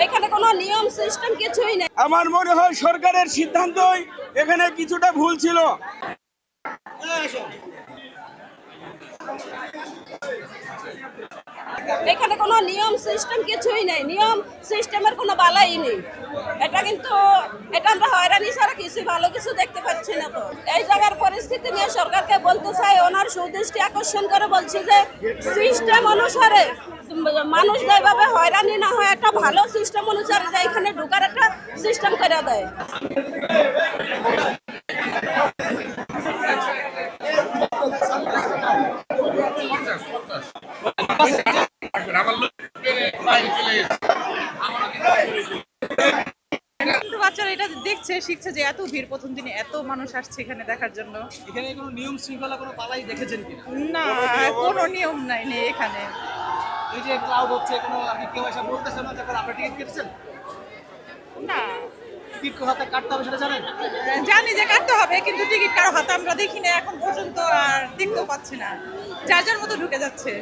এখানে কোনো নিয়ম সিস্টেম কিছুই নেই। আমার মনে হয় সরকারের সিদ্ধান্তই এখানে কিছুটা ভুল ছিল। এখানে কোনো নিয়ম সিস্টেম কিছুই নেই, নিয়ম সিস্টেমের কোনো বালাই নেই। এটা কিন্তু এটা আমরা হয়রানি ছাড়া কিছু ভালো কিছু দেখতে পাচ্ছি না। তো এই জায়গার পরিস্থিতি নিয়ে সরকারকে বলতে চাই, ওনার সুদৃষ্টি আকর্ষণ করে বলছি যে সিস্টেম অনুসারে মানুষ যেভাবে হয়রানি না হয় একটা ভালো সিস্টেম অনুসারে যে এখানে ঢোকার একটা সিস্টেম করে দেয়। বাচ্চারা এটা দেখছে, শিখছে যে এত ভিড়, প্রথম দিনে এত মানুষ আসছে এখানে দেখার জন্য। এখানে কোনো নিয়ম শৃঙ্খলা কোনো পালাই দেখেছেন কি? না, কোনো নিয়ম নাই নেই এখানে। এই যে ক্লাউড হচ্ছে, কোনো আপনি কেউ এসে বলতেছেন না যখন আপনার টিকিট কেটেছেন? না, টিকিট হাতে কাটতে হবে সেটা জানেন? জানি যে কাটতে হবে, কিন্তু টিকিট কারো হাতে আমরা দেখি না এখন পর্যন্ত, আর দেখতেও পাচ্ছি না, যার যার মতো ঢুকে যাচ্ছে।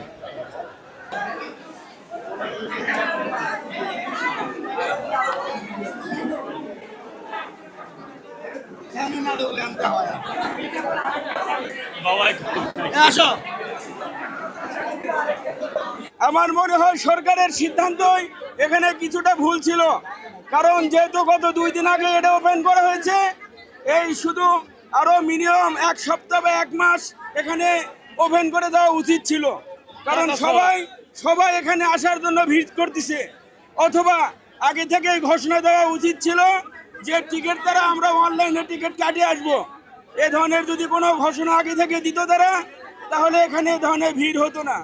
আসো। আমার মনে হয় সরকারের সিদ্ধান্তই এখানে কিছুটা ভুল ছিল, কারণ যেহেতু গত 2 দিন আগে এটা ওপেন করা হয়েছে, এই শুধু আরো মিনিমাম 1 সপ্তাহ বা 1 মাস এখানে ওপেন করে দেওয়া উচিত ছিল, কারণ সবাই এখানে আসার জন্য ভিড় করতেছে। অথবা আগে থেকে ঘোষণা দেওয়া উচিত ছিল যে টিকিট দ্বারা আমরা অনলাইনে টিকিট কাটিয়ে আসবো। এ ধরনের যদি কোনো ঘোষণা আগে থেকে দিত তারা, তাহলে এখানে এ ধরনের ভিড় হতো না।